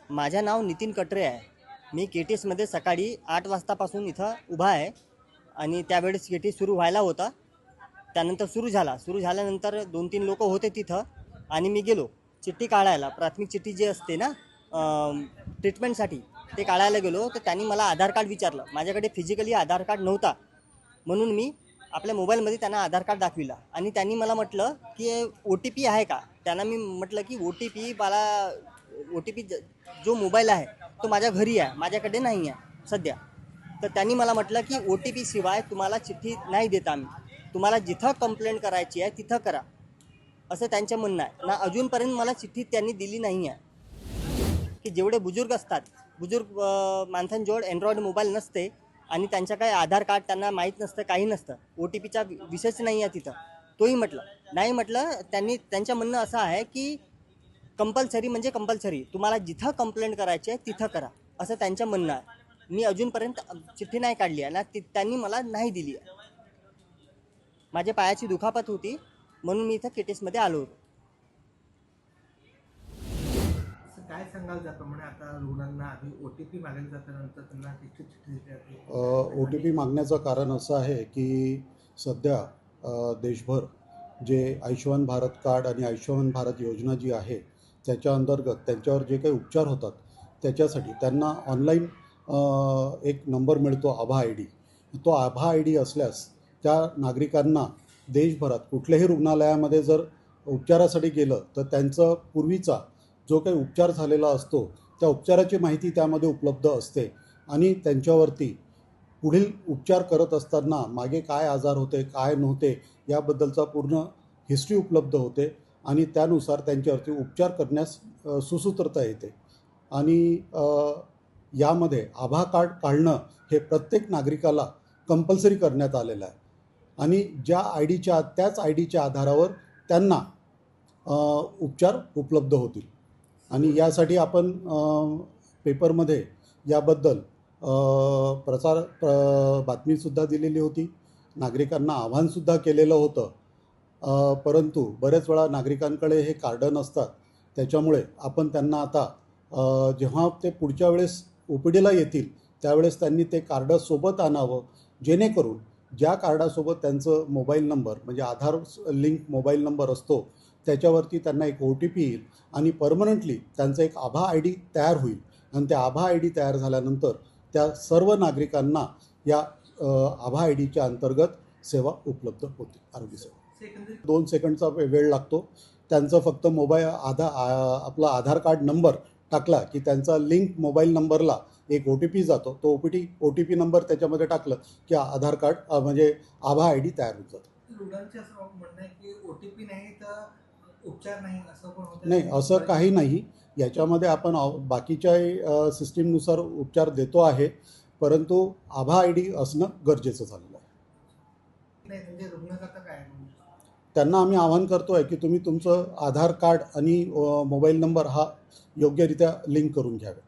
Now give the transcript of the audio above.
माझे नाव नितीन कटरे आहे. मी केटीएसमध्ये सकाळी 8 वाजतापासून इथं उभा आहे आणि त्यावेळेस केटी सुरू व्हायला होता. त्यानंतर सुरू झाल्यानंतर 2-3 लोक होते तिथं आणि मी गेलो चिठ्ठी काढायला. प्राथमिक चिठ्ठी जी असते ना ट्रीटमेंटसाठी, ते काढायला गेलो. तर त्यांनी मला आधार कार्ड विचारलं. माझ्याकडे फिजिकली आधार कार्ड नव्हता, म्हणून मी आपल्या मोबाईलमध्ये त्यांना आधार कार्ड दाखविला आणि त्यांनी मला म्हटलं की ओ टी पी आहे का. त्यांना मी म्हटलं की ओ टी पी जो मोबाईल आहे तो माझ्या घरी आहे, माझ्याकडे नाही आहे सध्या. तर त्यांनी मला म्हटलं की ओ टी पी शिवाय तुम्हाला चिठ्ठी नाही देत आम्ही, तुम्हाला जिथं कंप्लेंट करायची आहे तिथं करा, असं त्यांचं म्हणणं आहे ना. अजूनपर्यंत मला चिठ्ठी त्यांनी दिली नाही आहे. की जेवढे बुजुर्ग असतात, माणसांजवळ अँड्रॉइड मोबाईल नसते आणि त्यांच्या काही आधार कार्ड त्यांना माहीत नसतं, काही नसतं, ओ टी पीचा विषयच नाही आहे तिथं. तोही म्हटलं नाही. म्हटलं त्यांचं म्हणणं असं आहे की कंपल्सरी म्हणजे कंपल्सरी, तुम्हाला जिथं कंप्लेंट करायची आहे तिथं करा, असं त्यांचं म्हणणं आहे. मी अजूनपर्यंत चिठ्ठी नाही काढली आहे ना, त्यांनी मला नाही दिली आहे. माझ्या पायाची दुखापत होती म्हणून मी इथं केटीएसमध्ये आलो होतो. काय सांगाल त्याप्रमाणे आता रुग्णांना आधी OTP मागेल जातानंतर त्यांना तिची चिठ्ठी दिली जाते? OTP मागण्याचं कारण असं आहे की सध्या देशभर जे आयुष्यमान भारत कार्ड आणि आयुष्यमान भारत योजना जी आहे त्याच्या अंतर्गत त्यांच्यावर जे काही उपचार होतात त्याच्यासाठी त्यांना ऑनलाईन एक नंबर मिळतो, आभा ID. तो आभा ID असल्यास त्या नागरिकांना देशभरात कुठल्याही रुग्णालयामध्ये जर उपचारासाठी गेलं तर त्यांचं पूर्वीचा जो काही उपचार झालेला असतो त्या उपचाराची माहिती त्यामध्ये उपलब्ध असते आणि त्यांच्यावरती पुढील उपचार करत असताना मागे काय आजार होते, काय नव्हते याबद्दलचा पूर्ण हिस्ट्री उपलब्ध होते आणि त्यानुसार त्यांच्यावरती उपचार करण्यास सुसूत्रता येते. आणि यामध्ये आभा कार्ड काढणं हे प्रत्येक नागरिकाला कंपल्सरी करण्यात आलेलं आहे आणि ज्या त्याच IDच्या आधारावर त्यांना उपचार उपलब्ध होतील. आणि यासाठी आपण पेपरमध्ये याबद्दल बातमीसुद्धा दिलेली होती, नागरिकांना आवाहनसुद्धा केलेलं होतं. परंतु बरेच वेळा नागरिकांकडे हे कार्ड नसतात. त्याच्यामुळे आपण त्यांना आता जेव्हा ते पुढच्या वेळेस OPDला येतील त्यावेळेस त्यांनी ते कार्ड सोबत आणावं, जेणेकरून ज्या कार्डासोबत त्यांचं मोबाईल नंबर म्हणजे आधार लिंक मोबाईल नंबर असतो त्याच्यावरती त्यांना एक OTP येईल आणि परमनंटली त्यांचं एक आभा ID तयार होईल आणि त्या आभा ID तयार झाल्यानंतर त्या सर्व नागरिकांना या आभा IDच्या अंतर्गत सेवा उपलब्ध होते. आरोग्य सेवा 2 सेकंडचा वेळ लागतो. त्यांचं फक्त आपला आधार कार्ड नंबर टाकला की त्यांचा लिंक मोबाईल नंबरला एक OTP जातो. तो OTP नंबर त्याच्यामध्ये टाकलं की आधार कार्ड म्हणजे आभा ID तयार होत जातं. रुग्णांचे असं म्हणणं आहे की OTP नाही तर उपचार नाही, असं पण होतं? नाही, असं काही नाही. याच्यामध्ये आपण बाकीच्या सिस्टीमनुसार उपचार देतो आहे, परंतु आभा ID असणं गरजेचं झालेलं आहे. नाही म्हणजे रुग्णाकरता काय त्यांना आम्ही आवाहन करतो आहे की तुम्ही तुमचं आधार कार्ड आणि मोबाईल नंबर हा योग्यरित्या लिंक करून घ्यावे.